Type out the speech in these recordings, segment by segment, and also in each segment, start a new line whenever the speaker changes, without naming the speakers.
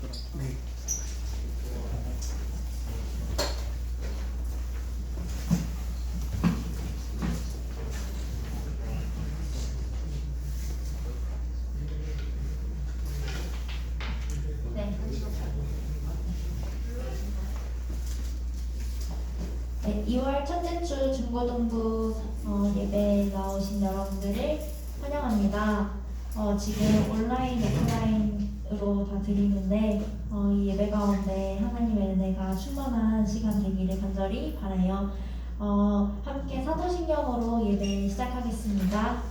네.
네, 2월 첫째 주 중고등부 예배에 나오신 여러분들을 환영합니다. 지금 온라인, 오프라인으로 다 드리는데 이 예배 가운데 하나님의 은혜가 충만한 시간 되기를 간절히 바라요. 함께 사도신경으로 예배 시작하겠습니다.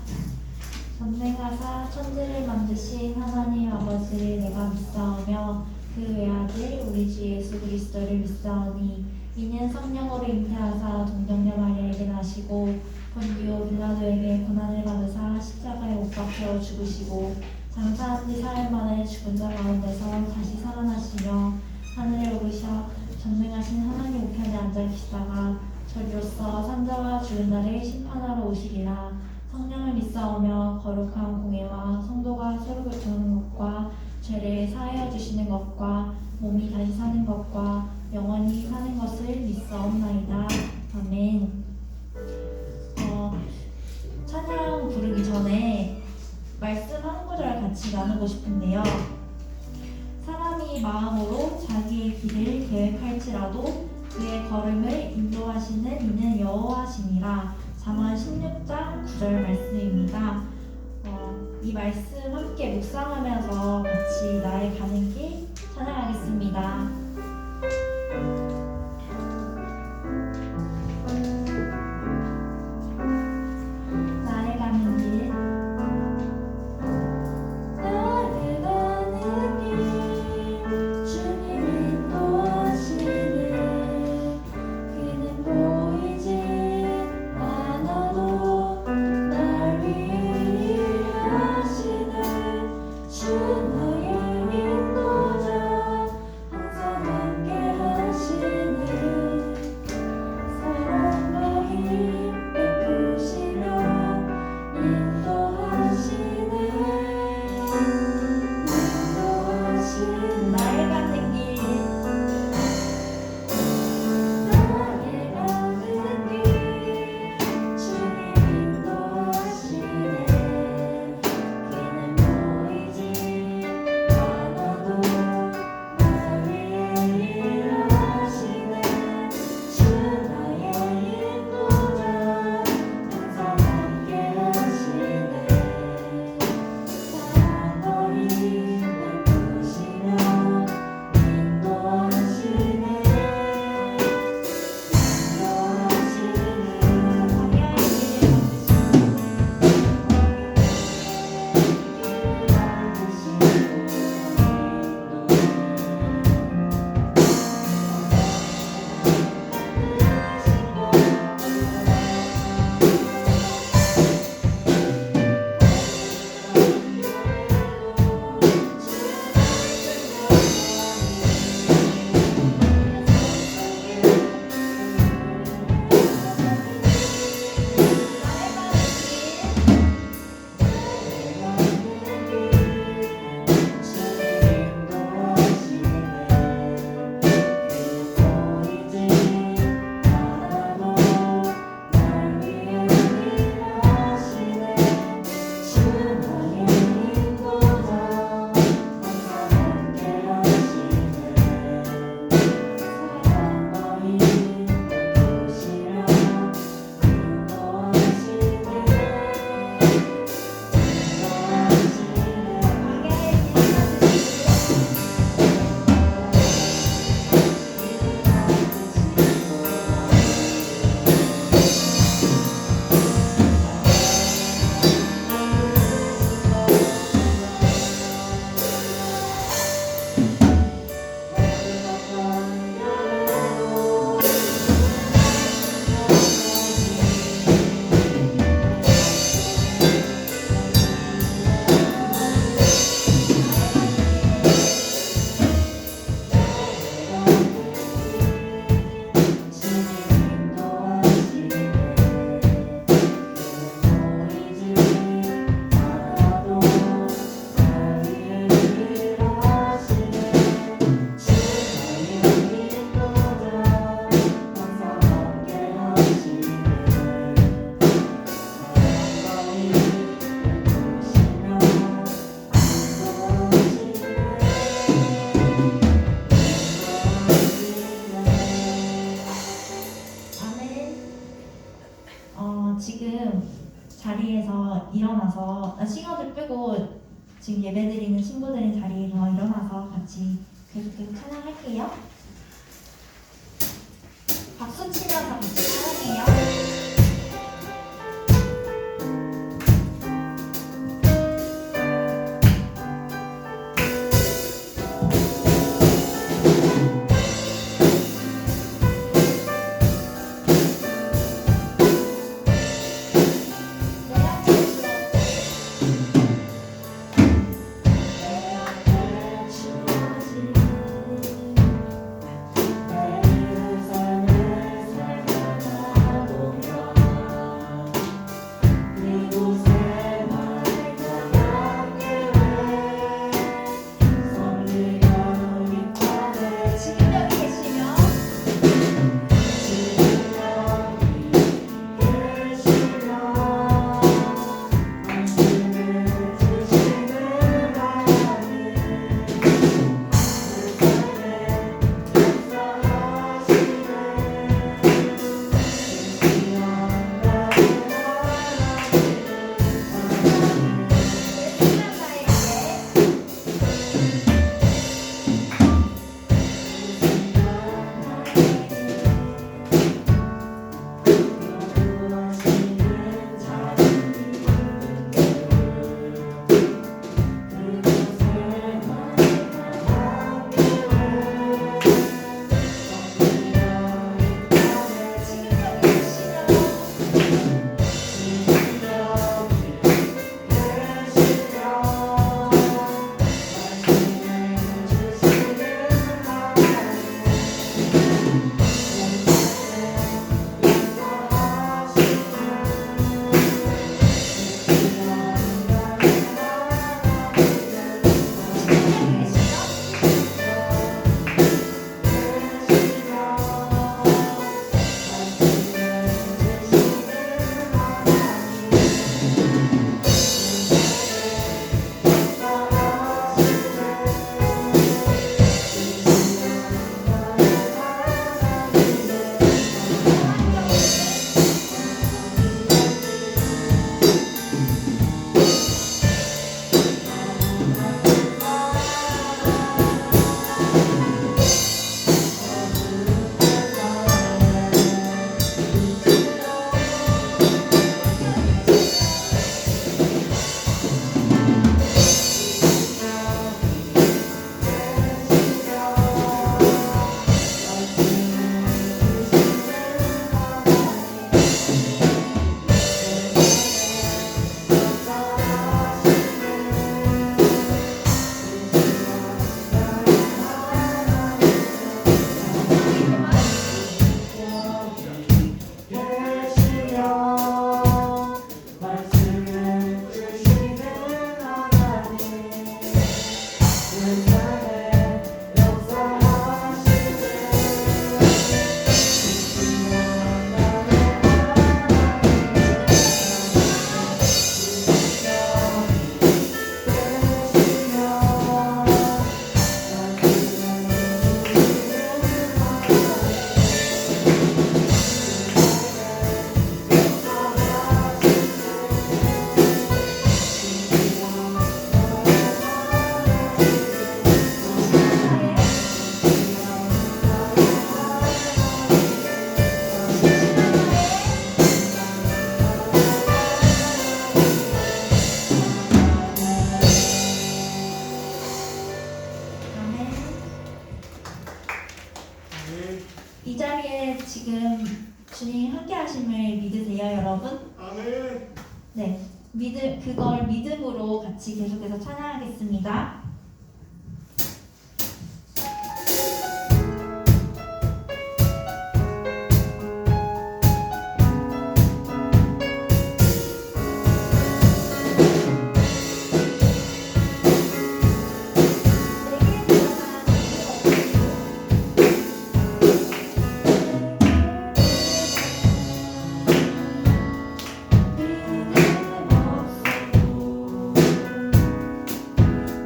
전능하사 천지를 만드신 하나님 아버지를 내가 믿사오며 그 외아들 우리 주 예수 그리스도를 믿사오니 이는 성령으로 잉태하사 동정녀 마리아에게 나시고 본디오 빌라도에게 고난을 받으사 십자가에 못 박혀 죽으시고 장사한 지 사흘 만에 죽은 자 가운데서 다시 살아나시며 하늘에 오르셔 전능하신 하나님 우편에 앉아 계시다가 저리로서 산자와 죽은 자를 심판하러 오시리라. 성령을 믿사오며 거룩한 공예와 성도가 서로 교통하는 것과 죄를 사하여 주시는 것과 몸이 다시 사는 것과 영원히 사는 것을 믿사옵나이다. 아멘. 찬양 부르기 전에 말씀 한 구절 같이 나누고 싶은데요. 사람이 마음으로 자기의 길을 계획할지라도 그의 걸음을 인도하시는 이는 여호와시니라. 잠언 16장 9절 말씀입니다. 이 말씀 함께 묵상하면서 같이 나의 가는 길 찬양하겠습니다. 나의 가는 길 나의 가는 길 주님 인도하시네. 그는 보이지 않아도 날 위해 일하시네. 주 나의 일어나서 싱어들 빼고 지금 예배드리는 친구들의 자리에서 일어나서 같이 계속해서 찬양할게요. 박수 치면서 같이 찬양해요. 이 자리에 지금 주님 함께 하심을 믿으세요, 여러분?
아멘.
네, 그걸 믿음으로 같이 계속해서 찬양하겠습니다.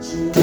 주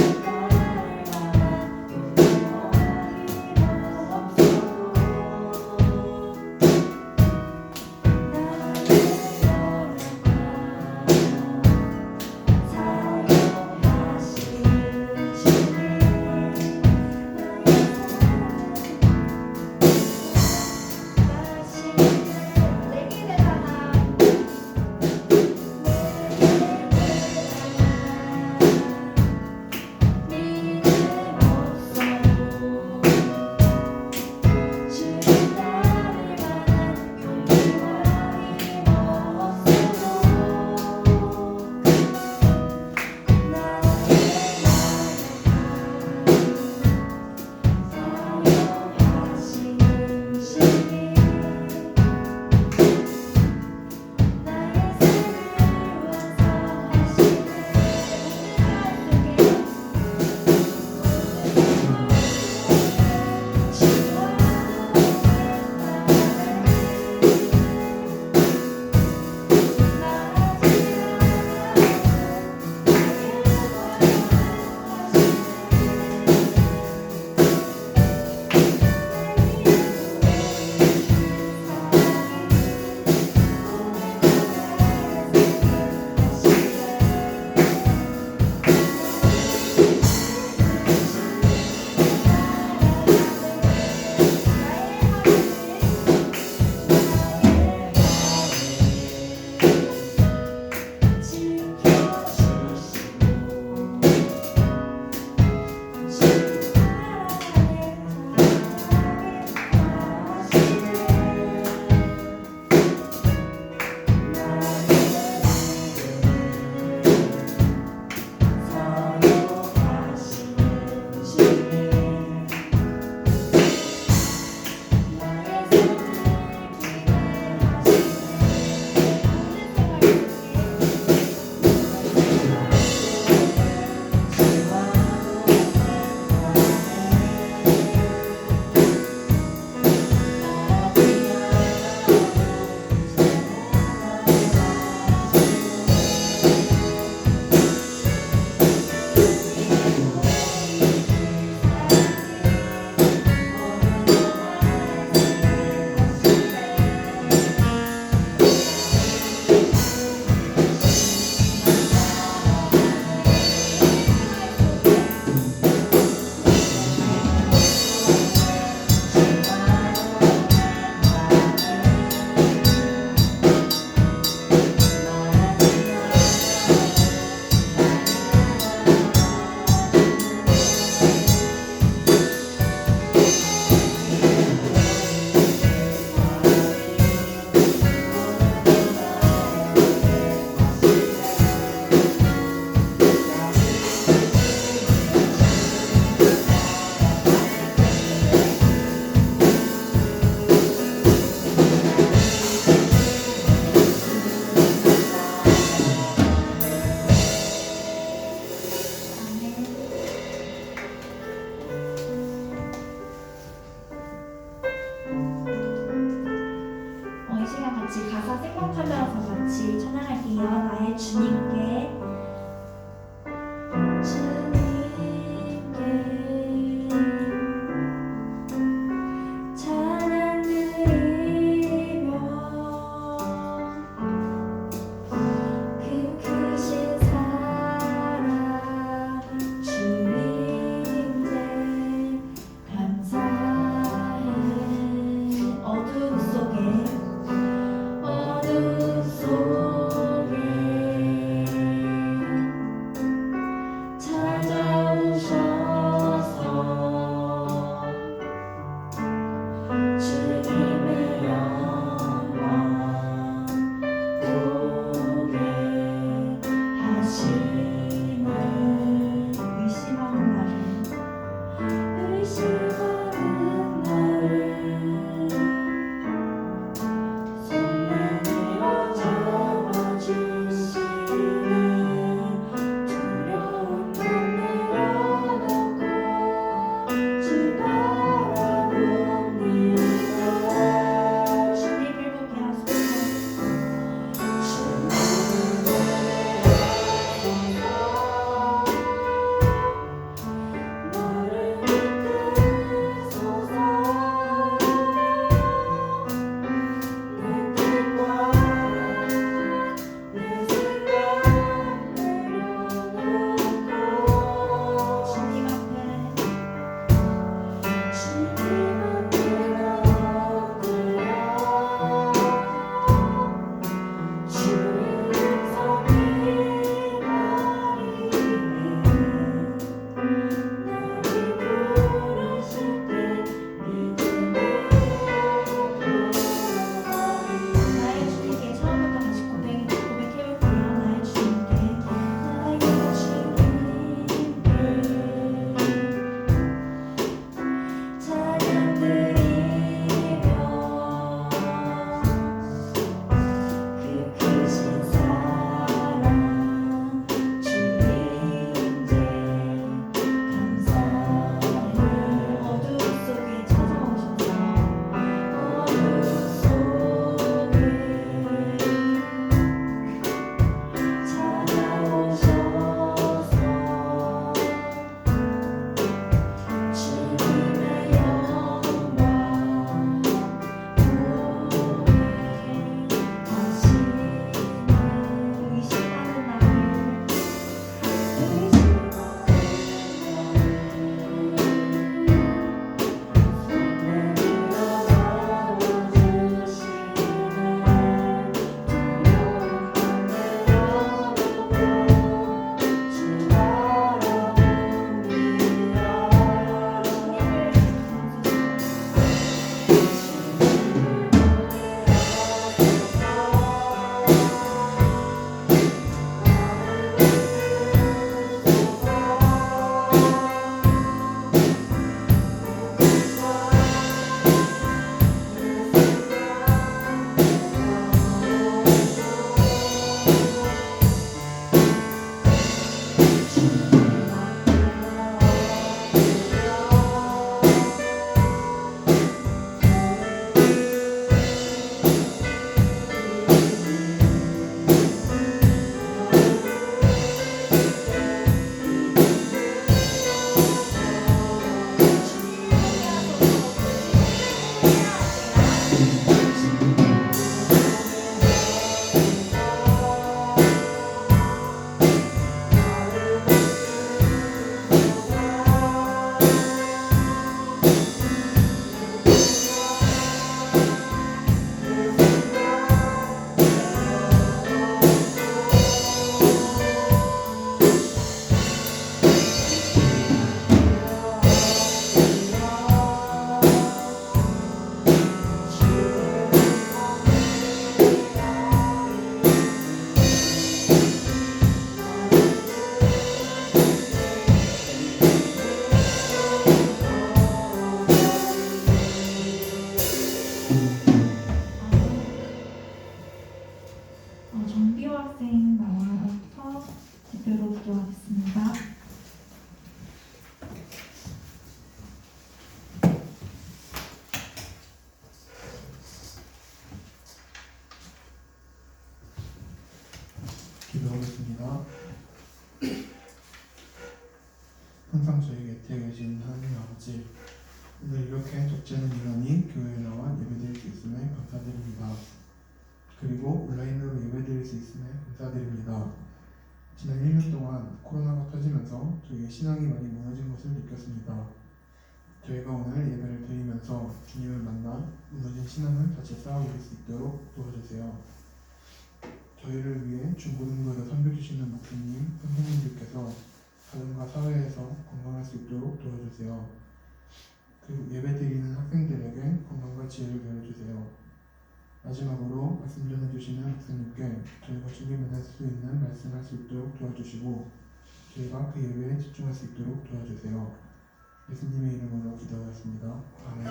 주님께 찬양 드리며 그 크신 사랑 주님께 감사해. 어둠 속에
있는지. 오늘 이렇게 적지 않은 인원이 교회에 나와 예배드릴 수 있음에 감사드립니다. 그리고 온라인으로 예배드릴 수 있음에 감사드립니다. 지난 1년 동안 코로나가 터지면서 저희의 신앙이 많이 무너진 것을 느꼈습니다. 저희가 오늘 예배를 드리면서 주님을 만나 무너진 신앙을 다시 쌓아올릴 수 있도록 도와주세요. 저희를 위해 중고등부에서 선교주시는 목사님, 선생님들께서 가정과 사회에서 건강할 수 있도록 도와주세요. 그리고 예배드리는 학생들에게 건강과 지혜를 내려주세요. 마지막으로 말씀 전해주시는 목사님께 저희가 주님 만날 수 있는 말씀할 수 있도록 도와주시고 저희가 그 예배에 집중할 수 있도록 도와주세요. 예수님의 이름으로 기도하였습니다. 아멘.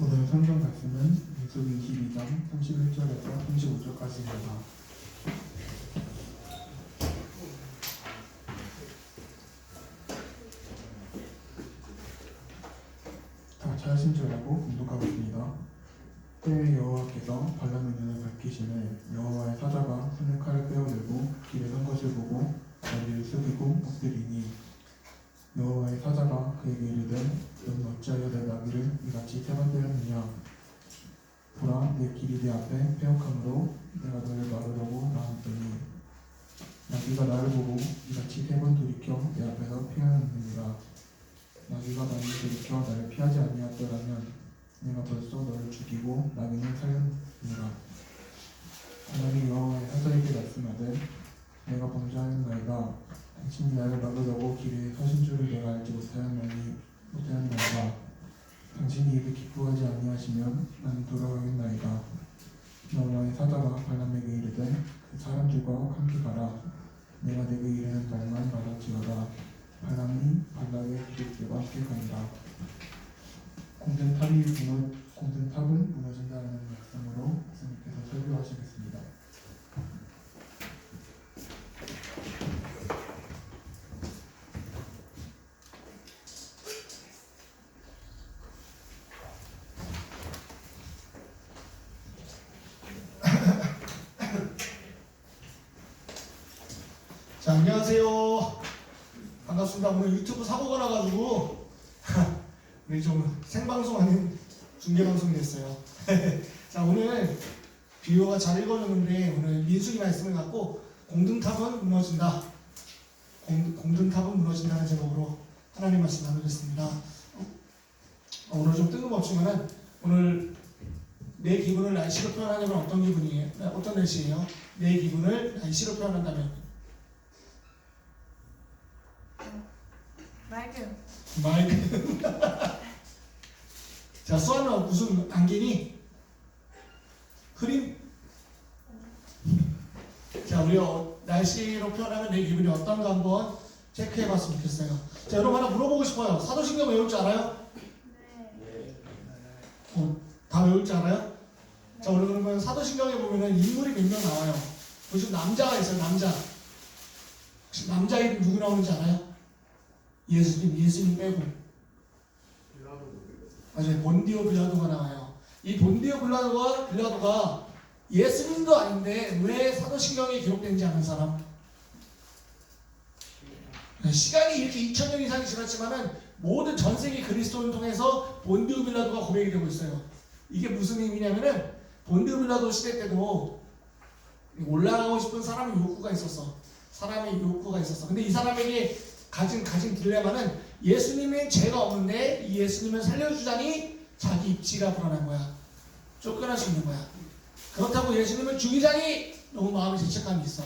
오늘 성경 말씀은 민수기 22장 31절에서 35절까지입니다. 다 같이 하신절하고 공독하겠습니다. 때에 여호와께서 발람의 눈을 밝히시매 여호와의 사자가 손에 칼을 빼어들고 길에 선 것을 보고 머리를 숙이고 엎드리니 여호와의 사자가 그에게 이르되 너는 어찌하여 내 나귀를 이같이 세 번 때렸느냐. 보라, 내 길이 내 앞에 패역함으로 내가 너를 막으려고 나왔더니 나귀가 나를 보고 이같이 세 번 돌이켜 내 앞에서 피하였느니라. 나귀가 나를 돌이켜 나를 피하지 아니하였더라면 내가 벌써 너를 죽이고 나귀는 살렸느니라. 하나님 여호와의 사자에게 말씀하되 내가 범죄하였나이다. 당신이 나를 막으려고 길에 서신 줄을 내가 알지 못하였나이다. 당신이 이를 기뻐하지 아니하시면 나는 돌아가겠나이다. 여호와의 사자가 발람에게 이르되 그 사람들과 함께 가라. 내가 내게 이르는 말만 말할지어다. 발람이 발락의 기록들과 함께 간다. 공든 탑은 무너진다는 말씀으로 목사님께서 설교하시겠습니다.
자, 안녕하세요. 반갑습니다. 오늘 유튜브 사고가 나가지고 우리 좀 생방송하는 중계방송이 됐어요. 자, 오늘 비유가 잘 읽어줬는데 오늘 민수기 말씀을 갖고 공든탑은 무너진다. 공든탑은 무너진다는 제목으로 하나님 말씀 나누겠습니다. 오늘 좀 뜬금없지만은 오늘 내 기분을 날씨로 표현하려면 어떤 기분이에요? 어떤 날씨예요? 내 기분을 날씨로 표현한다면 맑은. 자, 수아는 무슨 안개니? 흐림? 자, 우리 날씨로 표현하면 내 기분이 어떤가 한번 체크해 봤으면 좋겠어요. 자, 여러분 하나 물어보고 싶어요. 사도신경 외울 줄 알아요?
네.
다 외울 줄 알아요? 자, 오늘 그러면 사도신경에 보면은 인물이 몇 명 나와요. 요즘 남자가 있어요, 남자. 혹시 남자 이름 누구 나오는지 알아요? 예수님 빼고. 맞아요. 본디오 빌라도가 나와요. 이 본디오 빌라도가 예수님도 아닌데 왜 사도신경에 기록된지 아는 사람? 시간이 이렇게 2000년 이상이 지났지만은 모든 전 세계 그리스도인을 통해서 본디오 빌라도가 고백이 되고 있어요. 이게 무슨 의미냐면은 본디오 빌라도 시대 때도 올라가고 싶은 사람의 욕구가 있었어. 근데 이 사람에게 가진 딜레마는 예수님의 죄가 없는데 이 예수님을 살려주자니 자기 입지가 불안한 거야. 쫓겨날 수 있는 거야. 그렇다고 예수님을 죽이자니 너무 마음에 죄책감이 있어.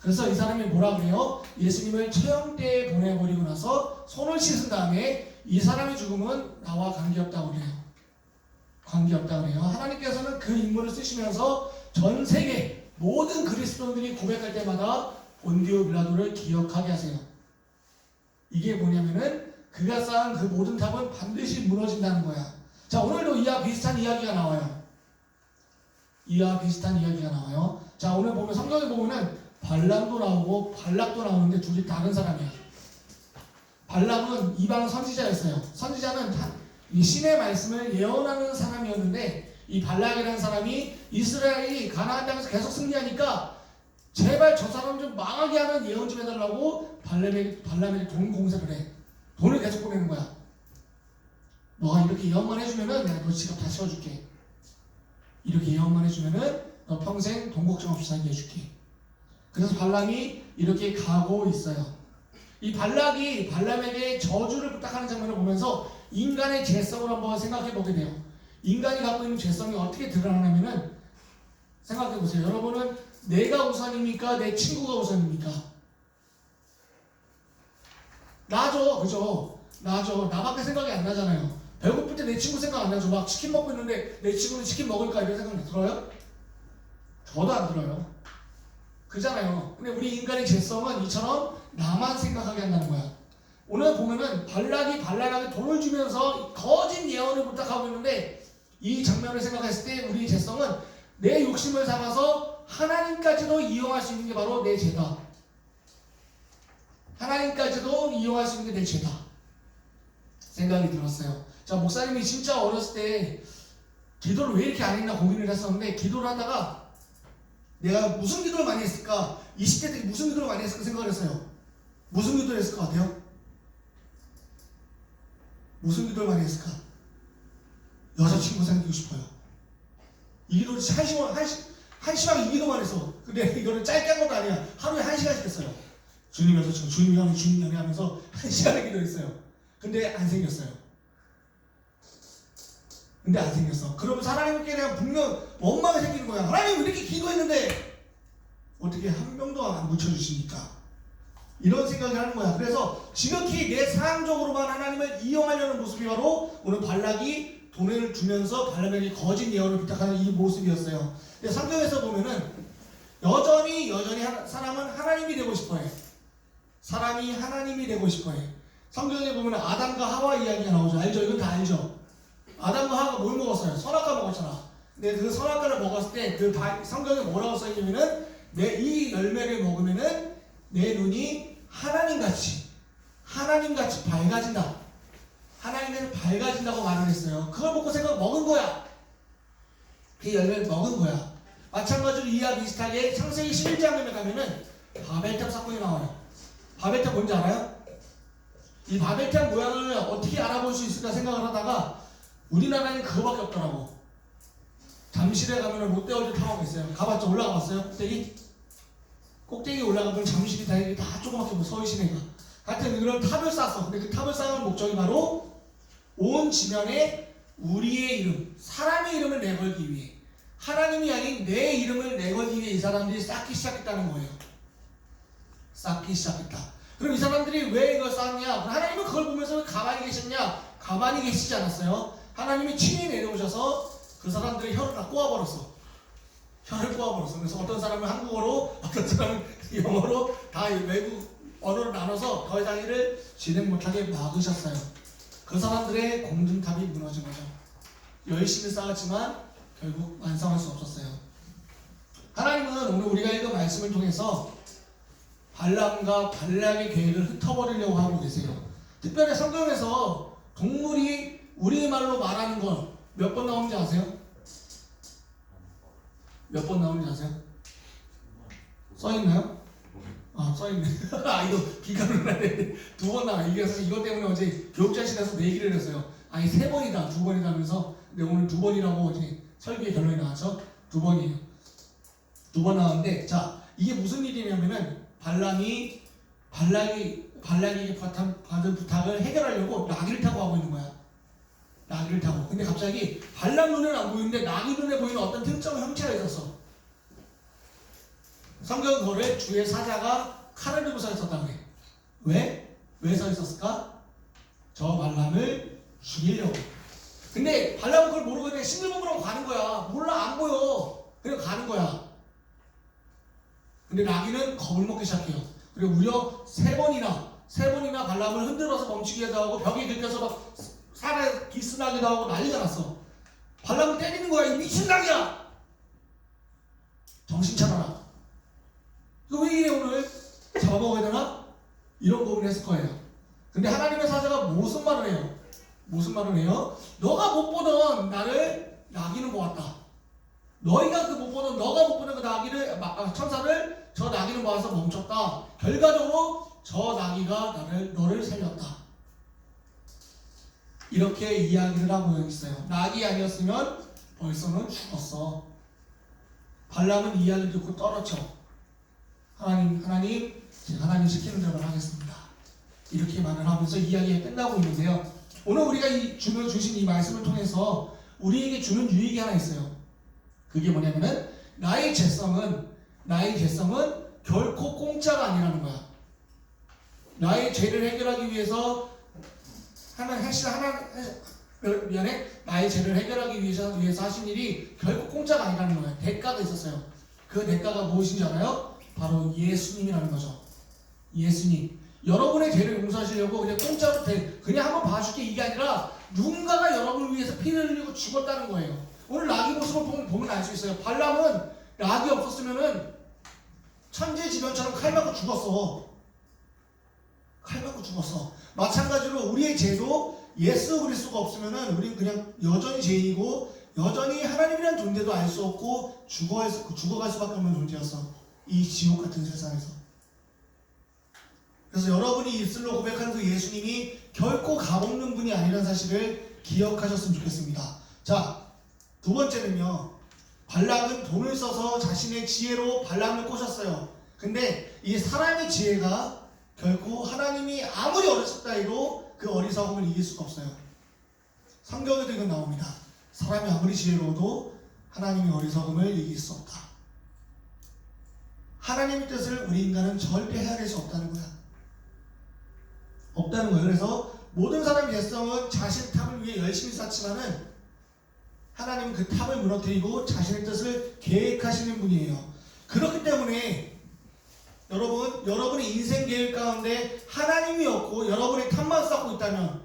그래서 이 사람이 뭐라 그래요? 예수님을 처형대에 보내버리고 나서 손을 씻은 다음에 이 사람의 죽음은 나와 관계없다고 그래요. 하나님께서는 그 인물을 쓰시면서 전 세계 모든 그리스도인들이 고백할 때마다 본디오 빌라도를 기억하게 하세요. 이게 뭐냐면은 그가 쌓은 그 모든 탑은 반드시 무너진다는 거야. 자, 오늘도 이와 비슷한 이야기가 나와요. 자, 오늘 보면 성경에 보면은 발람도 나오고 발락도 나오는데 둘이 다른 사람이야. 발람은 이방 선지자였어요. 선지자는 이 신의 말씀을 예언하는 사람이었는데 이 발락이라는 사람이 이스라엘이 가나안 땅에서 계속 승리하니까 제발 저 사람 좀 망하게 하는 예언 좀 해달라고 발람에게 돈 공세를 해. 돈을 계속 보내는 거야. 너가 이렇게 예언만 해주면은 내가 너 지갑 다 채워줄게. 이렇게 예언만 해주면은 너 평생 돈 걱정 없이 살게 해줄게. 그래서 발람이 이렇게 가고 있어요. 이 발락이 발람에게 저주를 부탁하는 장면을 보면서 인간의 죄성을 한번 생각해 보게 돼요. 인간이 갖고 있는 죄성이 어떻게 드러나냐면은 생각해 보세요. 여러분은 내가 우선입니까? 내 친구가 우선입니까? 나죠, 그죠? 나죠. 나밖에 생각이 안 나잖아요. 배고플 때 내 친구 생각 안 나죠. 막 치킨 먹고 있는데 내 친구는 치킨 먹을까 이런 생각 들어요? 저도 안 들어요. 그잖아요. 근데 우리 인간의 죄성은 이처럼 나만 생각하게 한다는 거야. 오늘 보면은 발락이 발람에게 돈을 주면서 거짓 예언을 부탁하고 있는데 이 장면을 생각했을 때 우리 죄성은 내 욕심을 삼아서 하나님까지도 이용할 수 있는 게 바로 내 죄다. 하나님까지도 이용할 수 있는 게 내 죄다. 생각이 들었어요. 자, 목사님이 진짜 어렸을 때 기도를 왜 이렇게 안 했나 고민을 했었는데 기도를 하다가 내가 무슨 기도를 많이 했을까? 20대 때 무슨 기도를 많이 했을까 생각을 했어요. 무슨 기도를 했을 것 같아요? 무슨 기도를 많이 했을까? 여자친구 생기고 싶어요. 이 기도를 한시간 이 기도만 했어. 근데 이거는 짧게 한 것도 아니야. 하루에 1시간씩 했어요. 주님 여자친구, 주님 형이, 주님 형이 하면서 1시간을 기도했어요. 근데 안 생겼어요. 근데 안 생겼어. 그러면 하나님께 그냥 분명 원망이 생기는 거야. 하나님 이렇게 기도했는데 어떻게 한 명도 안 묻혀주시니까. 이런 생각을 하는 거야. 그래서 지극히 내 사항적으로만 하나님을 이용하려는 모습이 바로 오늘 발락이 돈을 주면서 발람에게 거짓 예언을 부탁하는 이 모습이었어요. 근데 성경에서 보면은 여전히 사람은 하나님이 되고 싶어해. 사람이 하나님이 되고 싶어해. 성경에 보면 아담과 하와 이야기가 나오죠. 알죠? 이건 다 알죠? 아담과 하와가 뭘 먹었어요? 선악과 먹었잖아. 근데 그 선악과를 먹었을 때 그 성경에 뭐라고 써있냐면은 이 열매를 먹으면은 내 눈이 하나님같이 밝아진다. 하나님께서 밝아진다고 말을 했어요. 그걸 먹고 먹은 거야. 그 열매를 먹은 거야. 마찬가지로 이와 비슷하게 창세기 11장에 가면은 바벨탑 사건이 나와요. 바벨탑 뭔지 알아요? 이 바벨탑 모양을 어떻게 알아볼 수 있을까 생각을 하다가 우리나라에는 그거밖에 없더라고. 잠실에 가면은 롯데월드 타워가 있어요. 가봤죠? 올라가 봤어요? 꼭대기 올라가면 잠실이 다 조그맣게 서울시내가. 하여튼 그런 탑을 쌓았어. 근데 그 탑을 쌓은 목적이 바로 온 지면에 우리의 이름, 사람의 이름을 내걸기 위해, 하나님이 아닌 내 이름을 내걸기 위해 이 사람들이 쌓기 시작했다는 거예요. 쌓기 시작했다. 그럼 이 사람들이 왜 이걸 쌓았냐? 하나님은 그걸 보면서 왜 가만히 계셨냐? 가만히 계시지 않았어요. 하나님이 친히 내려오셔서 그 사람들의 혀를 다 꼬아버렸어. 혀를 꼬아버렸어. 그래서 어떤 사람은 한국어로, 어떤 사람은 영어로 다 외국 언어로 나눠서 더 이상 일을 진행 못하게 막으셨어요. 그 사람들의 공든탑이 무너진 거죠. 열심히 쌓았지만 결국 완성할 수 없었어요. 하나님은 오늘 우리가 읽은 말씀을 통해서 발람과 발락의 계획을 흩어버리려고 하고 계세요. 특별히 성경에서 동물이 우리말로 말하는 건 몇 번 나오는지 아세요? 몇 번 나오는지 아세요? 써있나요? 써있네. 이거 비관을 하네. 2번 나와. 이것 때문에 어제 교육자실에서 내기를 했어요. 아니 3번이다, 2번이다 하면서. 근데 오늘 2번이라고 어제 설교의 결론이 나왔죠? 2번이에요. 2번 나왔는데, 자, 이게 무슨 일이냐면은 발락에게 받은 부탁을 해결하려고 나귀를 타고 가고 있는 거야. 나귀를 타고. 근데 갑자기 발락 눈에는 안 보이는데 나귀 눈에 보이는 어떤 특정 형체가 있었어. 성경은 그거를 주의 사자가 칼을 들고 서 있었다고 해. 왜? 왜 서 있었을까? 저 발람을 죽이려고. 근데 발람은 그걸 모르고 그냥 싱글벙글하고 가는 거야. 몰라, 안 보여. 그냥 가는 거야. 근데 나귀는 겁을 먹기 시작해요. 그리고 무려 3번이나 발람을 흔들어서 멈추게 하고 벽에 긁혀서 막 살에 기스나기도 하고 난리가 났어. 발람을 때리는 거야. 이 미친 나귀야! 정신 차려라. 이거 왜 이래 오늘? 잡아먹어야 되나? 이런 고민을 했을 거예요. 근데 하나님의 사자가 무슨 말을 해요? 너가 못 보던 나를 나귀는 보았다. 너희가 너가 못 보는 그 나귀를 천사를 저 나귀는 보아서 멈췄다. 결과적으로 저 나귀가 너를 살렸다. 이렇게 이야기를 하고 있어요. 나귀 아니었으면 벌써는 죽었어. 발람은 이야기를 듣고 떨어져. 하나님 제가 하나님 시키는 대로 하겠습니다. 이렇게 말을 하면서 이야기가 끝나고 있는데요. 오늘 우리가 주신 이 말씀을 통해서 우리에게 주는 유익이 하나 있어요. 그게 뭐냐면은 나의 죄성은 결코 공짜가 아니라는 거야. 나의 죄를 해결하기 위해서 나의 죄를 해결하기 위해서 하신 일이 결코 공짜가 아니라는 거예요. 대가가 있었어요. 그 대가가 무엇인지 알아요? 바로 예수님이라는 거죠. 예수님. 여러분의 죄를 용서하시려고 그냥 공짜로 그냥 한번 봐줄게 이게 아니라 누군가가 여러분을 위해서 피를 흘리고 죽었다는 거예요. 오늘 나귀 모습을 보면 알 수 있어요. 발람은 나귀 없었으면은 천재지변처럼 칼 맞고 죽었어. 칼 맞고 죽었어. 마찬가지로 우리의 죄도 예수 그리스도가 없으면은 우리는 그냥 여전히 죄인이고 여전히 하나님이라는 존재도 알 수 없고 죽어갈 수밖에 없는 존재였어. 이 지옥 같은 세상에서. 그래서 여러분이 입술로 고백하는 그 예수님이 결코 값없는 분이 아니라는 사실을 기억하셨으면 좋겠습니다. 자, 두 번째는요. 발락은 돈을 써서 자신의 지혜로 발람을 꼬셨어요. 근데 이 사람의 지혜가 결코 하나님이 아무리 어리석다 해도 그 어리석음을 이길 수가 없어요. 성경에도 이건 나옵니다. 사람이 아무리 지혜로워도 하나님의 어리석음을 이길 수 없다. 하나님의 뜻을 우리 인간은 절대 헤아릴 수 없다는 거야. 없다는 거예요. 그래서 모든 사람의 죄성은 자신의 탑을 위해 열심히 쌓지만은 하나님은 그 탑을 무너뜨리고 자신의 뜻을 계획하시는 분이에요. 그렇기 때문에 여러분의 인생 계획 가운데 하나님이 없고 여러분의 탑만 쌓고 있다면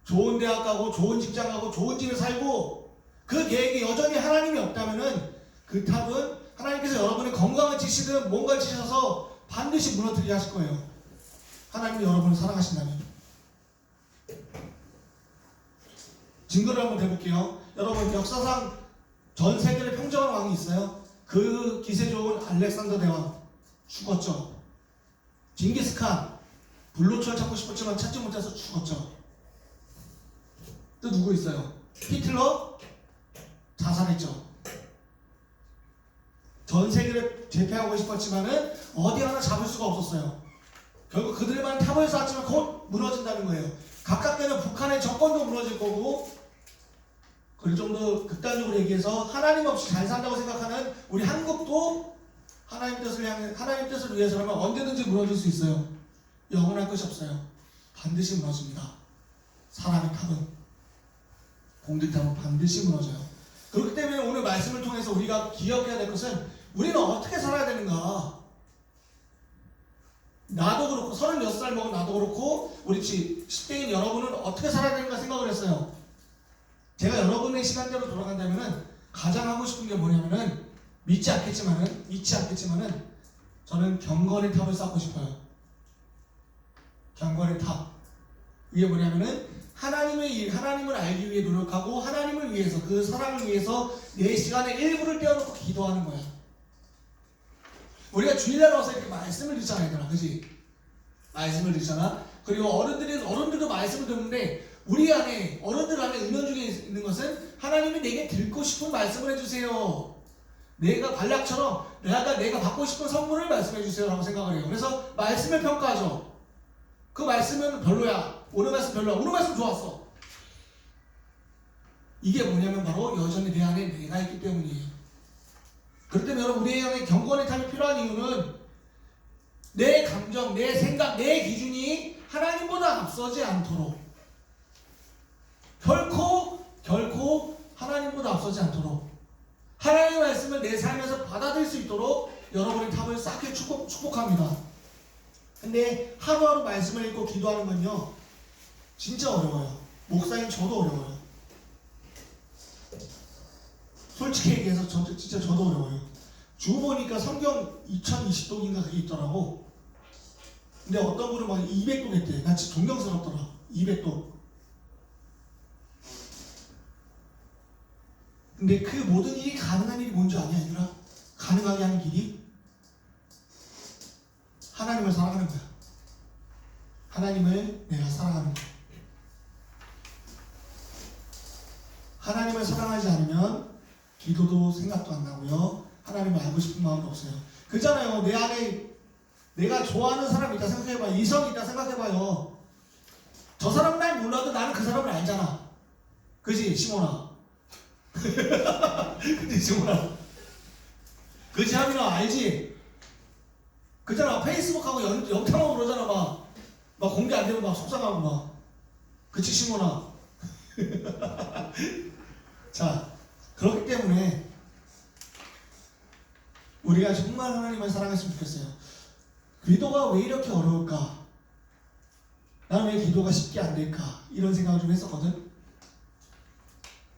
좋은 대학 가고 좋은 직장 가고 좋은 집에 살고 그 계획에 여전히 하나님이 없다면은 그 탑은 하나님께서 여러분의 건강을 지시든 뭔가를 지셔서 반드시 무너뜨리게 하실 거예요. 하나님이 여러분을 사랑하신다면. 증거를 한번 대볼게요. 여러분 역사상 전 세계를 평정한 왕이 있어요. 그 기세 좋은 알렉산더 대왕 죽었죠. 징기스칸 불로초를 찾고 싶었지만 찾지 못해서 죽었죠. 또 누구 있어요? 히틀러 자살했죠. 전 세계를 제패하고 싶었지만은 어디 하나 잡을 수가 없었어요. 결국 그들만 탑을 쌓았지만 곧 무너진다는 거예요. 가깝게는 북한의 정권도 무너질 거고, 그리고 좀 더 극단적으로 얘기해서 하나님 없이 잘 산다고 생각하는 우리 한국도 하나님 뜻을 위해서라면 언제든지 무너질 수 있어요. 영원할 것이 없어요. 반드시 무너집니다. 사람의 탑은, 공들탑은 반드시 무너져요. 그렇기 때문에 오늘 말씀을 통해서 우리가 기억해야 될 것은 우리는 어떻게 살아야 되는가. 나도 그렇고 36살 먹은 나도 그렇고 우리 10대인 여러분은 어떻게 살아야 되는가 생각을 했어요. 제가 여러분의 시간대로 돌아간다면은 가장 하고 싶은 게 뭐냐면은 믿지 않겠지만은 저는 경건의 탑을 쌓고 싶어요. 경건의 탑. 이게 뭐냐면은 하나님을 알기 위해 노력하고 하나님을 위해서 그 사랑을 위해서 내 시간의 일부를 떼어놓고 기도하는 거야. 우리가 주일날 와서 이렇게 말씀을 듣잖아, 얘들아, 그지? 말씀을 듣잖아. 그리고 어른들도 말씀을 듣는데 우리 안에 어른들 안에 은연중에 있는 것은 하나님이 내게 듣고 싶은 말씀을 해주세요. 내가 발락처럼 내가 받고 싶은 선물을 말씀해 주세요라고 생각을 해요. 그래서 말씀을 평가하죠. 그 말씀은 별로야. 오늘 말씀 별로야. 오늘 말씀 좋았어. 이게 뭐냐면 바로 여전히 내 안에 내가 있기 때문이에요. 그렇기 때문에 여러분 우리 안에 경건의 탑이 필요한 이유는 내 감정, 내 생각, 내 기준이 하나님보다 앞서지 않도록 결코 하나님보다 앞서지 않도록 하나님의 말씀을 내 삶에서 받아들일 수 있도록 여러분의 탑을 쌓게 축복합니다. 근데 하루하루 말씀을 읽고 기도하는 건요 진짜 어려워요. 목사님 저도 어려워요. 솔직히 얘기해서 진짜 저도 어려워요. 주고 보니까 성경 2020독인가 그게 있더라고. 근데 어떤 분은 막 200독 했대. 나 진짜 존경스럽더라. 200독. 근데 그 모든 일이 가능한 일이 뭔지 아냐 얘들아? 가능하게 하는 길이 하나님을 사랑하는 거야. 하나님을 내가 사랑하는 거야. 하나님을 사랑하지 않으면 기도도 생각도 안 나고요. 하나님을 알고 싶은 마음도 없어요. 그잖아요. 내 안에 내가 좋아하는 사람이 있다 생각해봐요. 이성이 있다 생각해봐요. 저 사람은 날 몰라도 나는 그 사람을 알잖아. 그지 시몬아? 그지 시몬아? 그지 하민아 알지? 그잖아. 페이스북하고 영탐하고 그러잖아. 막 공개 안 되면 막 속상하고 막. 그치 시몬아? 자, 그렇기 때문에 우리가 정말 하나님을 사랑했으면 좋겠어요. 기도가 왜 이렇게 어려울까? 나는 왜 기도가 쉽게 안 될까? 이런 생각을 좀 했었거든.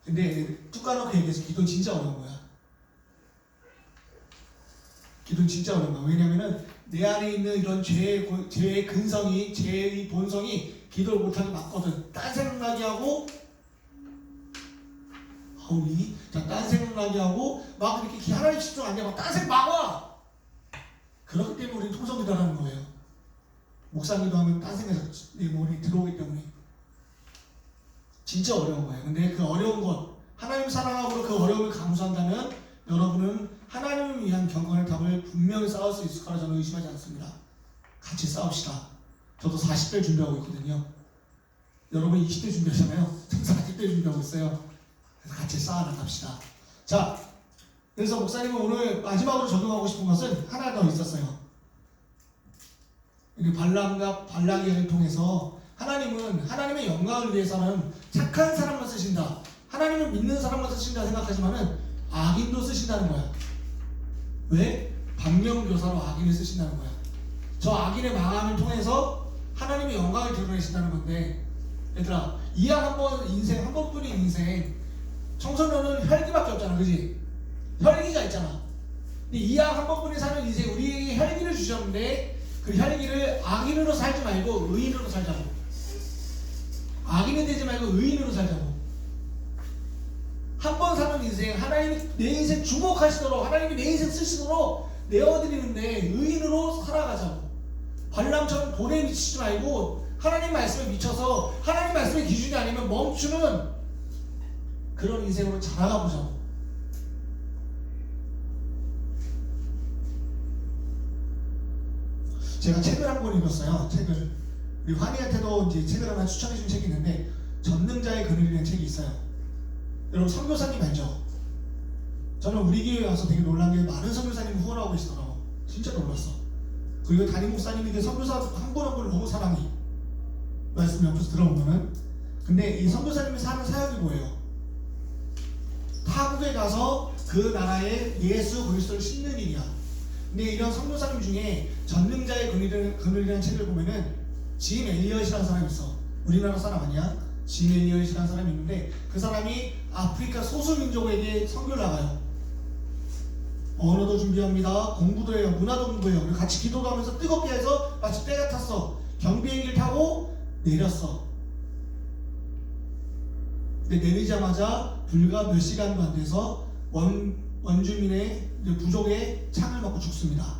근데 뚝 까놓고 얘기해서 기도는 진짜 어려운 거야. 기도는 진짜 어려운 거야. 왜냐면은 내 안에 있는 이런 죄의 근성이, 죄의 본성이 기도를 못하게 막거든. 딴 생각나게 하고 딴 생각나게 하고 막 이렇게 하나님 집중 안 돼. 막 딴 생각 막 와. 그렇기 때문에 우리는 통성기도라는 거예요. 묵상기도 하면 딴 생각이 내 머리에 들어오기 때문에 진짜 어려운 거예요. 근데 그 어려운 것 하나님 사랑하고 그 어려움을 감수한다면 여러분은 하나님을 위한 경건의 답을 분명히 쌓을 수 있을 거라 저는 의심하지 않습니다. 같이 싸웁시다. 저도 40대 준비하고 있거든요. 여러분 20대 준비하잖아요. 저는 40대 준비하고 있어요. 그래서 같이 쌓아나갑시다. 자, 그래서 목사님은 오늘 마지막으로 적용하고 싶은 것은 하나 더 있었어요. 발람과 발락이를 통해서 하나님은 하나님의 영광을 위해서는 착한 사람만 쓰신다. 하나님을 믿는 사람만 쓰신다 생각하지만은 악인도 쓰신다는 거야. 왜? 반면교사로 악인을 쓰신다는 거야. 저 악인의 망함을 통해서 하나님의 영광을 드러내신다는 건데, 얘들아, 이왕 한번 인생, 한 번뿐인 인생, 청소년은 혈기밖에 없잖아, 그지? 혈기가 있잖아. 근데 이왕 한 번뿐인 사는 인생, 우리에게 혈기를 주셨는데, 그 혈기를 악인으로 살지 말고 의인으로 살자고. 악인이 되지 말고 의인으로 살자고. 한 번 사는 인생, 하나님이 내 인생 주목하시도록, 하나님이 내 인생 쓰시도록 내어드리는데 의인으로 살아가자고. 발람처럼 돈에 미치지 말고 하나님 말씀에 미쳐서 하나님 말씀의 기준이 아니면 멈추는 그런 인생으로 자라가 보자고. 제가 책을 한 권 읽었어요. 책을. 우리 환희한테도 이제 책을 하나 추천해준 책이 있는데, 전능자의 그늘이라는 책이 있어요. 여러분 선교사님 알죠? 저는 우리 교회 와서 되게 놀란 게 많은 선교사님이 후원하고 계시더라고. 진짜 놀랐어. 그리고 담임 목사님이 그 선교사 한 분 한 분을 너무 사랑해. 말씀 옆에서 들어보면은. 근데 이 선교사님이 사는 사역이 뭐예요? 타국에 가서 그 나라에 예수 그리스도를 심는 일이야. 근데 이런 선교사님 중에 전능자의 그늘이라는 책을 보면은 짐 엘리엇이라는 사람이 있어. 우리나라 사람 아니야? 짐 엘리엇이라는 사람이 있는데 그 사람이 아프리카 소수민족에게 선교를 나가요. 언어도 준비합니다. 공부도 해요. 문화도 공부해요. 그리고 같이 기도도 하면서 뜨겁게 해서 마치 때가 탔어. 경비행기를 타고 내렸어. 근데 내리자마자 불과 몇 시간도 안 돼서 원주민의 부족의 창을 맞고 죽습니다.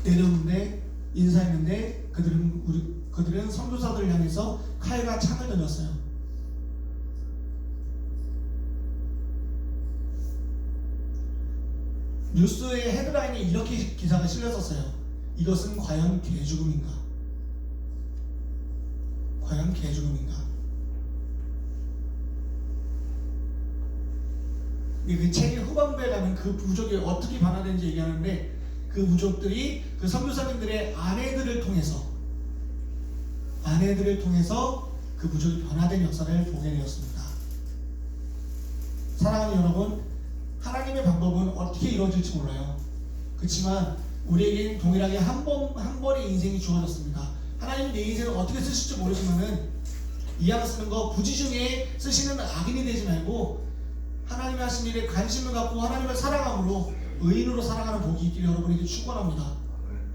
내렸는데 인사했는데 그들은 선교사들을 향해서 칼과 창을 던졌어요. 뉴스의 헤드라인에 이렇게 기사가 실렸었어요. 이것은 과연 개죽음인가? 과연 개죽음인가? 그 책의 후반부에 가면 그 부족이 어떻게 변화되는지 얘기하는데, 그 부족들이 그 선교사님들의 아내들을 통해서 그 부족이 변화된 역사를 보게 되었습니다. 사랑하는 여러분, 하나님의 방법은 어떻게 이루어질지 몰라요. 그렇지만 우리에겐 동일하게 한 번의 인생이 주어졌습니다. 하나님이 내 인생을 어떻게 쓰실지 모르지만은 이왕 쓰는 거 부지 중에 쓰시는 악인이 되지 말고 하나님이 하신 일에 관심을 갖고 하나님을 사랑함으로 의인으로 살아가는 복이 있기를 여러분에게 축원합니다.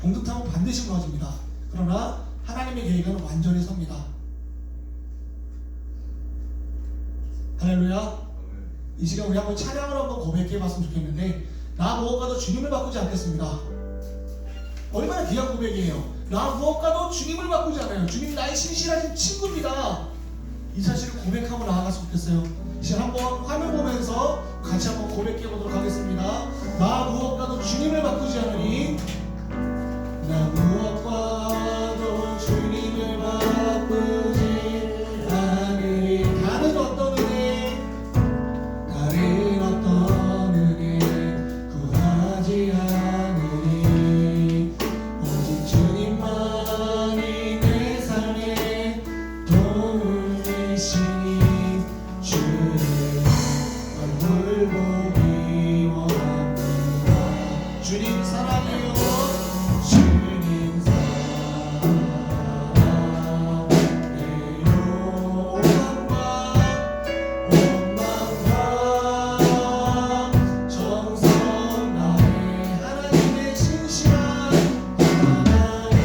공득함은 반드시 무너집니다. 그러나 하나님의 계획은 완전히 섭니다. 할렐루야. 이 시간 우리 한번 찬양을 한번 고백해 봤으면 좋겠는데, 나 무엇과도 주님을 바꾸지 않겠습니다. 얼마나 귀한 고백이에요. 나 무엇과도 주님을 바꾸지 않아요. 주님이 나의 신실하신 친구입니다. 이 사실을 고백하고 나아갔으면 좋겠어요. 이제 한번 화면 보면서 같이 한번 고백해 보도록 하겠습니다. 나 무엇과도 주님을 바꾸지 않으니, 나 무엇